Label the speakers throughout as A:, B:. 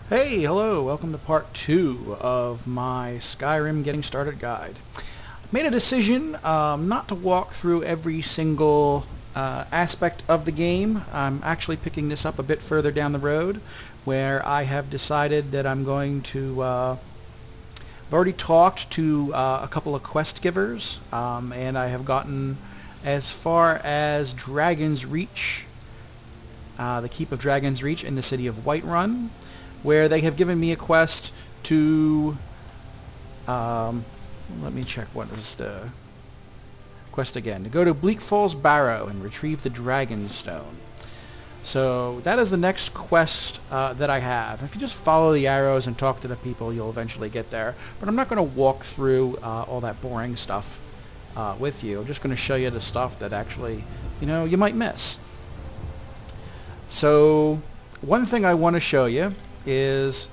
A: Hey, hello, welcome to part 2 of my Skyrim Getting Started guide. Made a decision not to walk through every single aspect of the game. I'm actually picking this up a bit further down the road, where I have decided that I'm going to... I've already talked to a couple of quest givers, and I have gotten as far as Dragon's Reach, the Keep of Dragon's Reach in the city of Whiterun, where they have given me a quest to, let me check what is the quest again, to go to Bleak Barrow and retrieve the Dragon Stone. So that is the next quest that I have. If you just follow the arrows and talk to the people, you'll eventually get there. But I'm not going to walk through all that boring stuff with you. I'm just going to show you the stuff that actually, you might miss. So one thing I want to show you is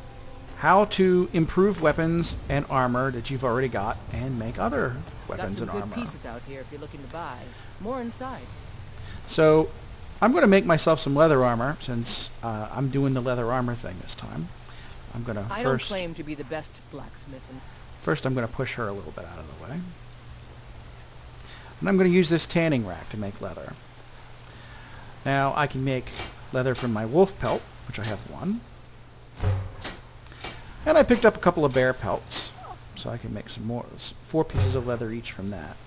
A: how to improve weapons and armor that you've already got and make other weapons and armor.
B: Got some good pieces out here if you're looking to buy. More inside.
A: So I'm going to make myself some leather armor since I'm doing the leather armor thing this time. I'm going to
B: I don't claim to be the best blacksmith.
A: First I'm going to push her a little bit out of the way. And I'm going to use this tanning rack to make leather. Now I can make leather from my wolf pelt, which I have one. And I picked up a couple of bear pelts, so I can make some more. 4 pieces of leather each from that.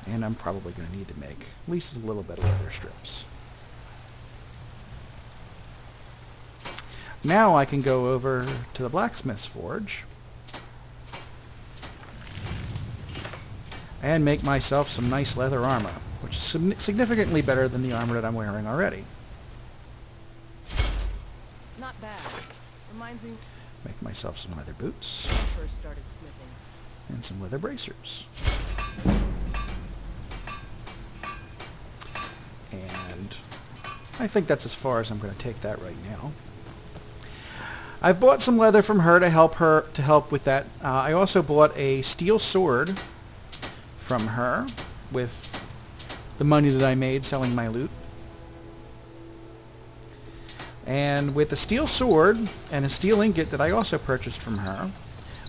A: And I'm probably going to need to make at least a little bit of leather strips. Now I can go over to the blacksmith's forge and make myself some nice leather armor, which is significantly better than the armor that I'm wearing already.
B: Not bad. Reminds me
A: Make myself some leather boots
B: when I first started smithing.
A: and some leather bracers. And I think that's as far as I'm going to take that right now. I bought some leather from her to help with that. I also bought a steel sword from her with the money that I made selling my loot. And with the steel sword and a steel ingot that I also purchased from her,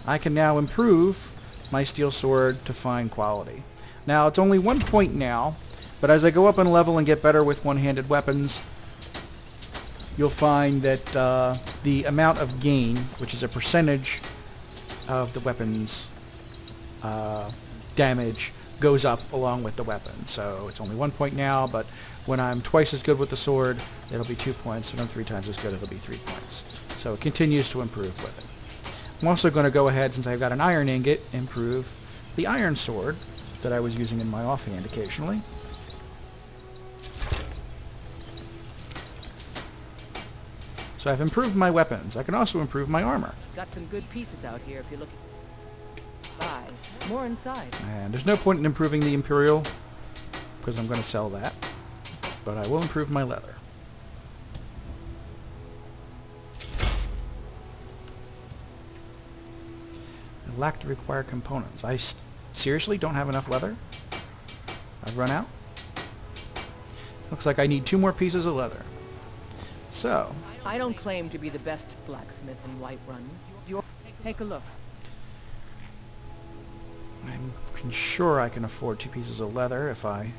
A: I can now improve my steel sword to fine quality. Now, it's only 1 point now, but as I go up in level and get better with one-handed weapons, you'll find that the amount of gain, which is a percentage of the weapon's damage, goes up along with the weapon. So it's only 1 point now, but when I'm twice as good with the sword, it'll be 2 points, and I'm 3 times as good, it'll be 3 points. So it continues to improve with it. I'm also going to go ahead, since I've got an iron ingot, improve the iron sword that I was using in my offhand occasionally. So I've improved my weapons. I can also improve my armor.
B: Got some good pieces out here if you're looking to buy. More inside.
A: And there's no point in improving the Imperial, because I'm going to sell that. But I will improve my leather. I lack the required components. I seriously don't have enough leather? I've run out? Looks like I need 2 more pieces of leather. So,
B: I don't claim to be the best blacksmith in Whiterun. Take a look.
A: I'm sure I can afford 2 pieces of leather if I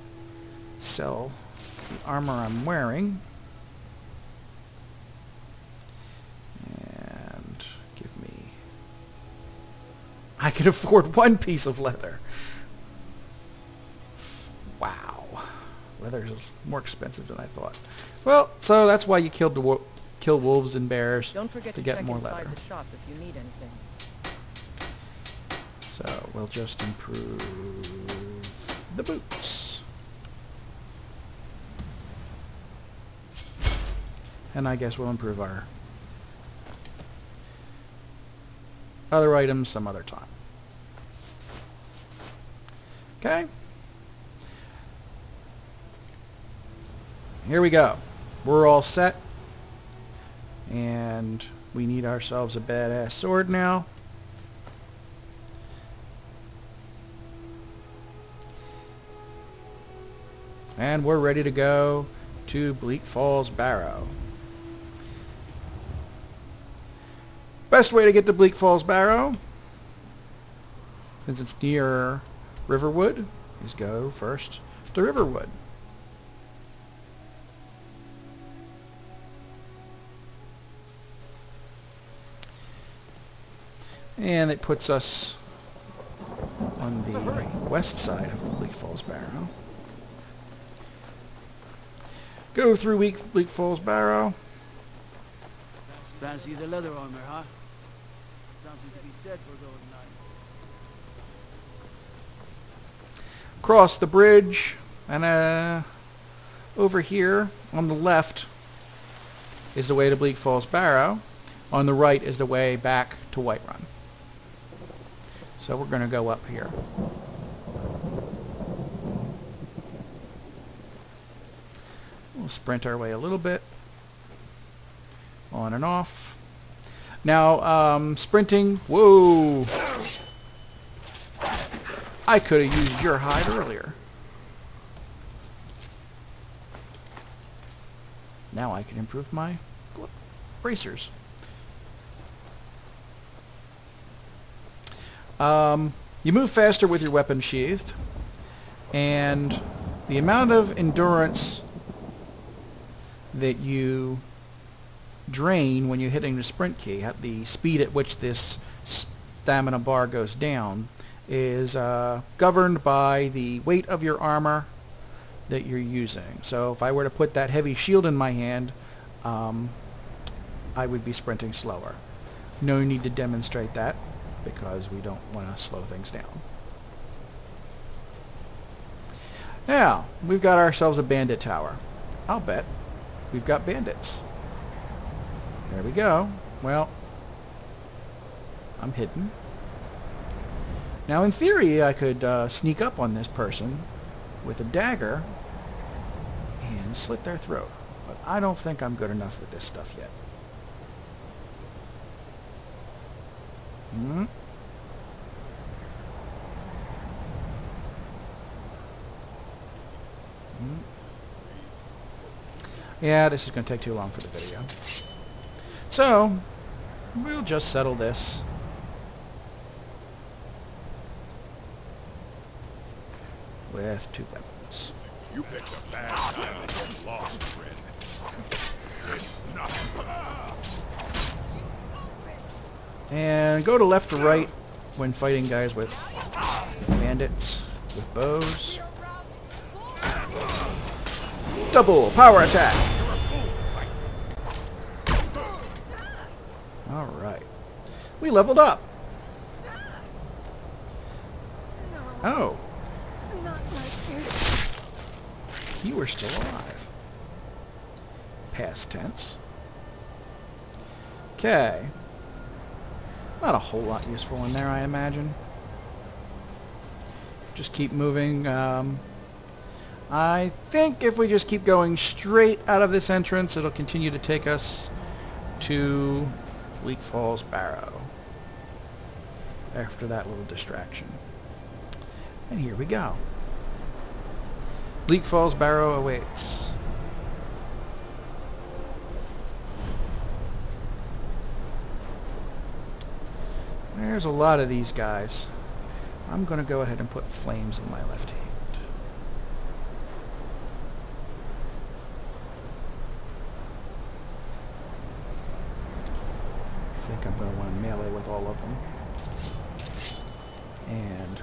A: sell the armor I'm wearing. And give me... I can afford 1 piece of leather. Wow. Leather is more expensive than I thought. Well, so that's why you kill wolves and bears.
B: Don't forget
A: to
B: to
A: get
B: check
A: more
B: inside
A: leather.
B: the shop if you need anything.
A: So we'll just improve the boots. And I guess we'll improve our other items some other time. Okay. Here we go. We're all set. And we need ourselves a badass sword now. And we're ready to go to Bleak Barrow. Best way to get to Bleak Falls Barrow, since it's near Riverwood, is go first to Riverwood. And it puts us on the west side of Bleak Falls Barrow. Go through Bleak Falls Barrow.
C: Fancy the leather armor, huh? Something to be said for golden knight.
A: Cross the bridge, and over here on the left is the way to Bleak Falls Barrow. On the right is the way back to Whiterun. So we're going to go up here. We'll sprint our way a little bit. On and off. Now, sprinting. Whoa! I could have used your hide earlier. Now I can improve my bracers. You move faster with your weapon sheathed, and the amount of endurance that you drain when you're hitting the sprint key, at the speed at which this stamina bar goes down, is governed by the weight of your armor that you're using. So if I were to put that heavy shield in my hand, I would be sprinting slower. No need to demonstrate that, because we don't want to slow things down. Now, we've got ourselves a bandit tower. I'll bet we've got bandits. There we go. Well, I'm hidden. Now, in theory, I could sneak up on this person with a dagger and slit their throat. But I don't think I'm good enough with this stuff yet. Hmm? Yeah, this is going to take too long for the video. So, we'll just settle this. With 2 weapons.
D: You picked a bad time to get lost, friend. It's not.
A: And go to left or right when fighting guys with bandits with bows. Double power attack. Alright. We leveled up. Oh. You were still alive. Past tense. Okay. Not a whole lot useful in there, I imagine. Just keep moving. I think if we just keep going straight out of this entrance, it'll continue to take us to Bleak Falls Barrow. After that little distraction. And here we go. Bleak Falls Barrow awaits. There's a lot of these guys. I'm going to go ahead and put flames in my left hand. I think I'm going to want to melee with all of them. And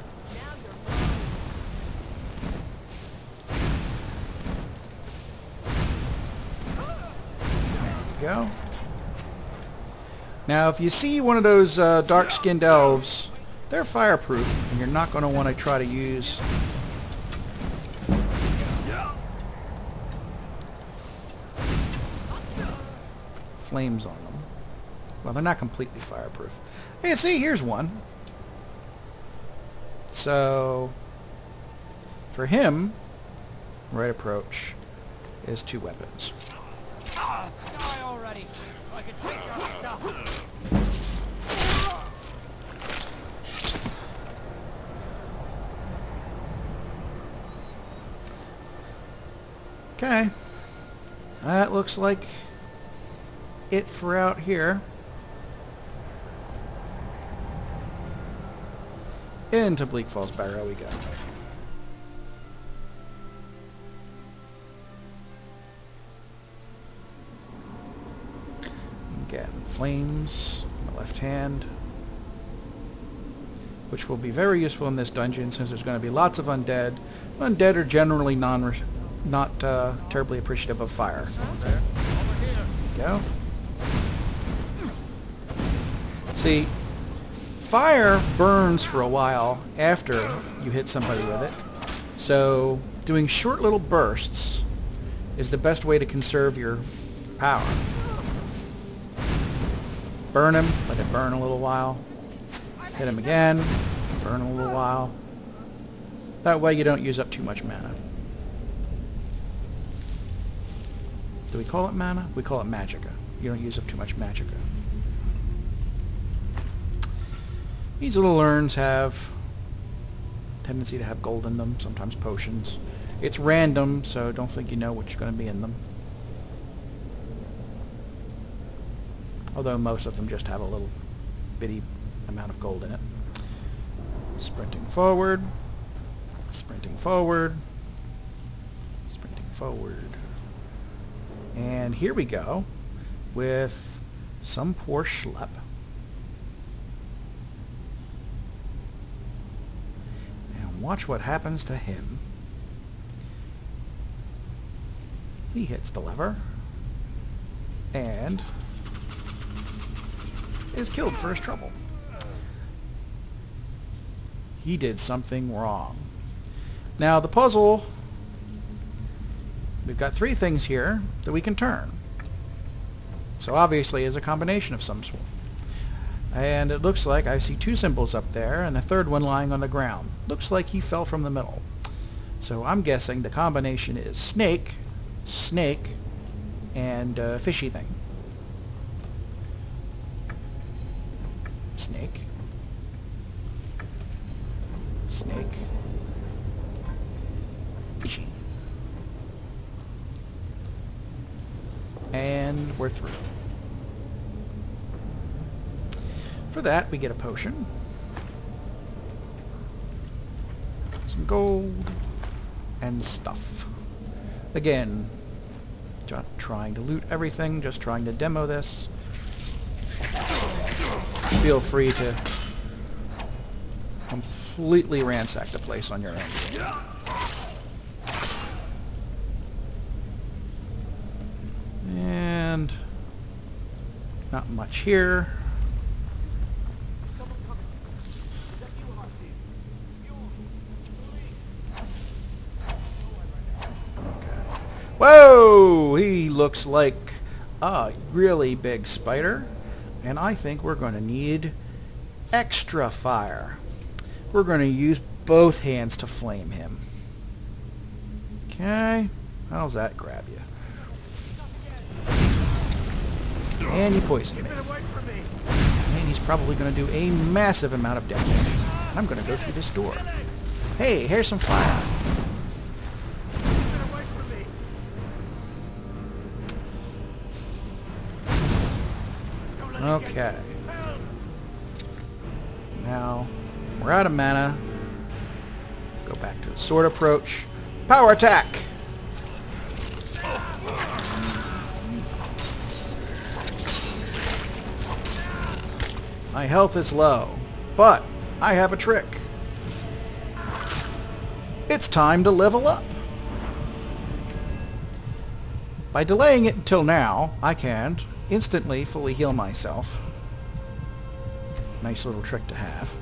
A: go. Now, if you see one of those dark-skinned elves, they're fireproof, and you're not going to want to try to use flames on them. Well, they're not completely fireproof. Hey, see, here's one. So, for him, right approach is 2 weapons.
C: Die already, so I can take your stuff.
A: Okay. That looks like it for out here. Into Bleak Falls Barrow we go. Again, flames on the left hand, which will be very useful in this dungeon since there's going to be lots of undead. Undead are generally not terribly appreciative of fire. There you go. See, fire burns for a while after you hit somebody with it, so doing short little bursts is the best way to conserve your power. Burn him, let it burn a little while. Hit him again, burn a little while. That way you don't use up too much mana. Do we call it mana? We call it magicka. You don't use up too much magicka. These little urns have a tendency to have gold in them, sometimes potions. It's random, so don't think you know what's going to be in them. Although most of them just have a little bitty amount of gold in it. Sprinting forward, sprinting forward, sprinting forward. And here we go with some poor schlep. And watch what happens to him. He hits the lever and is killed for his trouble. He did something wrong. Now the puzzle, we've got 3 things here that we can turn. So obviously it's a combination of some sort. And it looks like I see 2 symbols up there and a third one lying on the ground. Looks like he fell from the middle. So I'm guessing the combination is snake, snake, and fishy thing. Snake. Snake. Fishy. And we're through. For that, we get a potion. Some gold. And stuff. Again, not trying to loot everything, just trying to demo this. Feel free to completely ransack the place on your own. And not much here. Okay. Whoa! He looks like a really big spider. And I think we're going to need extra fire. We're going to use both hands to flame him. Okay. How's that grab you? And he poisoned me. And he's probably going to do a massive amount of damage. I'm going to go through this door. Hey, here's some fire. Okay. Now, we're out of mana. Go back to the sword approach. Power attack! My health is low, but I have a trick. It's time to level up. By delaying it until now, I can instantly fully heal myself. Nice little trick to have.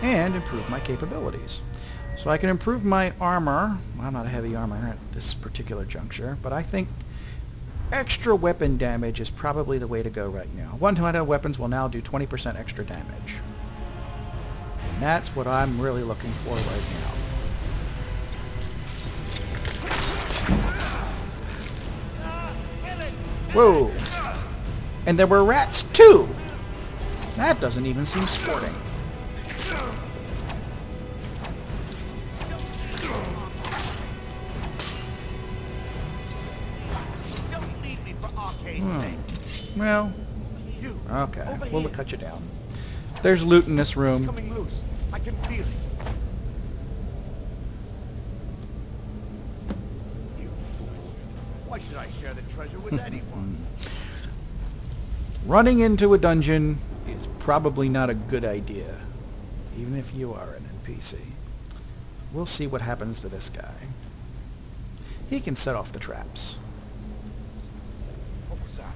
A: And improve my capabilities. So I can improve my armor. Well, I'm not a heavy armor at this particular juncture, but I think extra weapon damage is probably the way to go right now. One-handed weapons will now do 20% extra damage. And that's what I'm really looking for right now. Whoa! And there were rats too! That doesn't even seem sporting. Well, okay, we'll cut you down. There's loot in this
C: It's
A: room.
C: coming loose. I can feel it. You fool. Why should I share the treasure with anyone?
A: Running into a dungeon is probably not a good idea, even if you are an NPC. We'll see what happens to this guy. He can set off the traps.
C: What was that?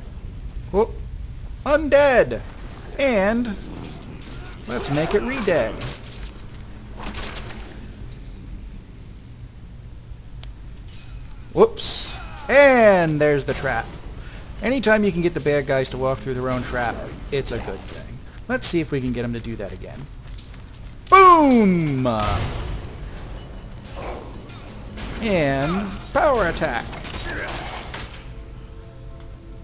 A: Oh, undead! And let's make it re-dead. Whoops. And there's the trap. Anytime you can get the bad guys to walk through their own trap, it's a good thing. Let's see if we can get them to do that again. Boom! And power attack.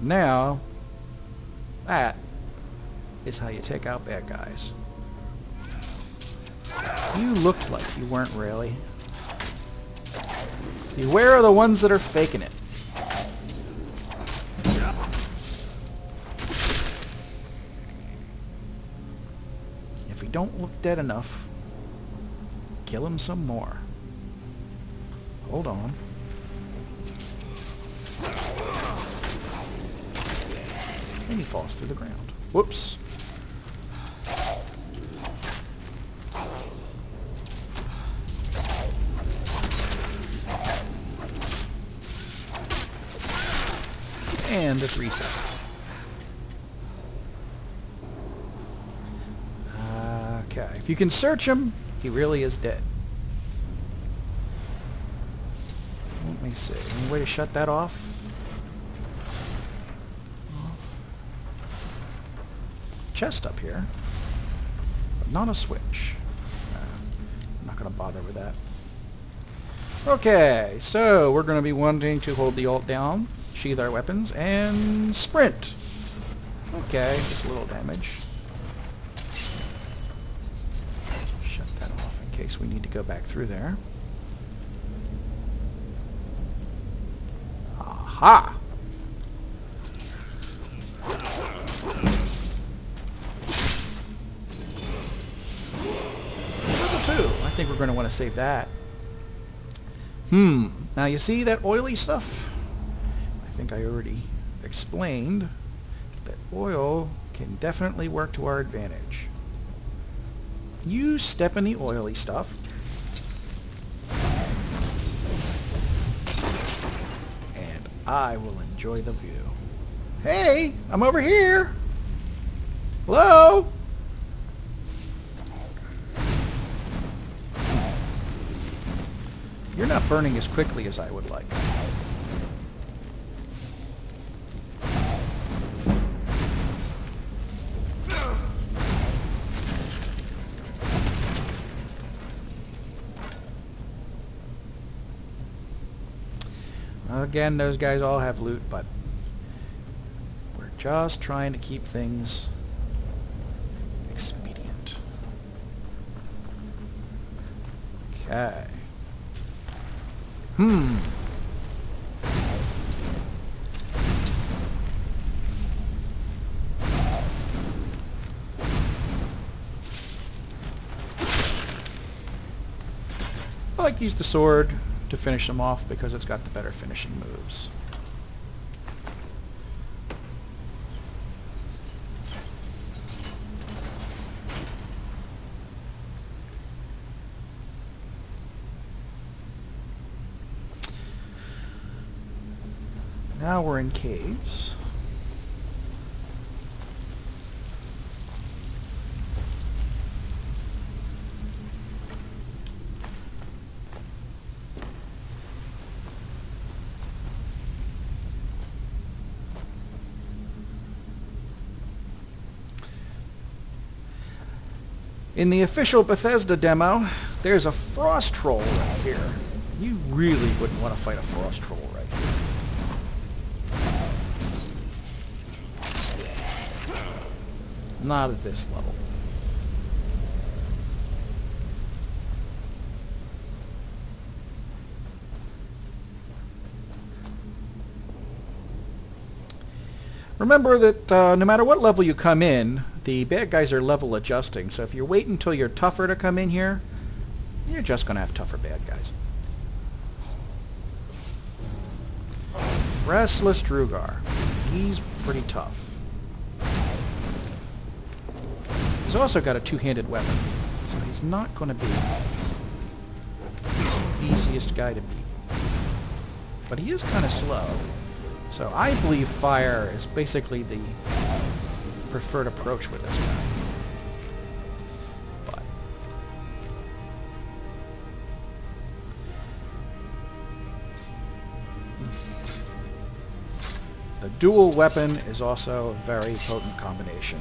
A: Now, that is how you take out bad guys. You looked like you weren't really. Beware of the ones that are faking it. If he don't look dead enough, kill him some more. Hold on. And he falls through the ground. Whoops. And it resets. Okay, if you can search him, he really is dead. Let me see. Any way to shut that off? Chest up here, but not a switch. I'm not going to bother with that. Okay, so we're going to be wanting to hold the Alt down, sheathe our weapons, and sprint. Okay, just a little damage. Shut that off in case we need to go back through there. Aha! I think we're going to want to save that. Now you see that oily stuff? I think I already explained that oil can definitely work to our advantage. You step in the oily stuff. And I will enjoy the view. Hey, I'm over here. Hello? You're not burning as quickly as I would like. Again, those guys all have loot, but we're just trying to keep things expedient. Okay. I like to use the sword to finish them off because it's got the better finishing moves. Now we're in caves. In the official Bethesda demo, there's a frost troll right here. You really wouldn't want to fight a frost troll right here. Not at this level. Remember that no matter what level you come in, the bad guys are level adjusting, so if you wait until you're tougher to come in here, you're just going to have tougher bad guys. Restless Drugar. He's pretty tough. He's also got a two-handed weapon, so he's not going to be the easiest guy to beat. But he is kind of slow. So I believe fire is basically the preferred approach with this guy. But the dual weapon is also a very potent combination.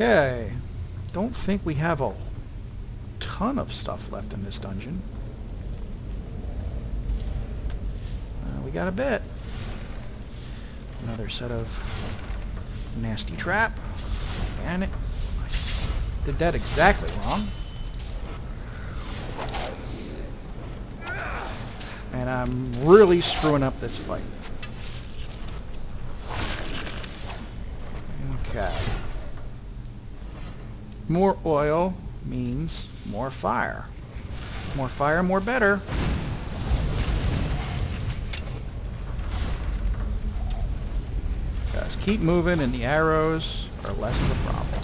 A: Okay, don't think we have a ton of stuff left in this dungeon. We got a bit. Another set of nasty trap. And it did that exactly wrong. And I'm really screwing up this fight. Okay. More oil means more fire. More fire, more better. Guys, keep moving and the arrows are less of a problem.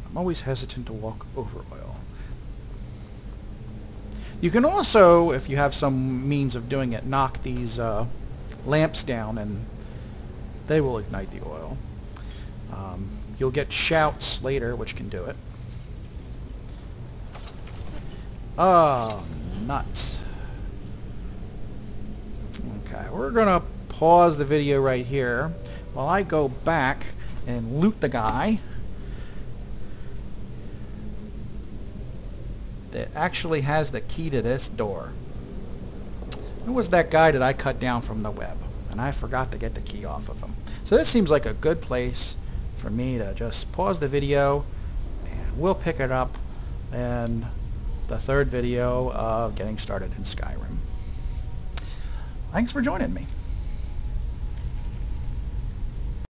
A: I'm always hesitant to walk over oil. You can also, if you have some means of doing it, knock these lamps down and they will ignite the oil. You'll get shouts later which can do it. Oh, nuts. Okay, we're gonna pause the video right here while I go back and loot the guy that actually has the key to this door. Who was that guy that I cut down from the web? And I forgot to get the key off of him. So this seems like a good place for me to just pause the video, and we'll pick it up in the third video of getting started in Skyrim. Thanks for joining me.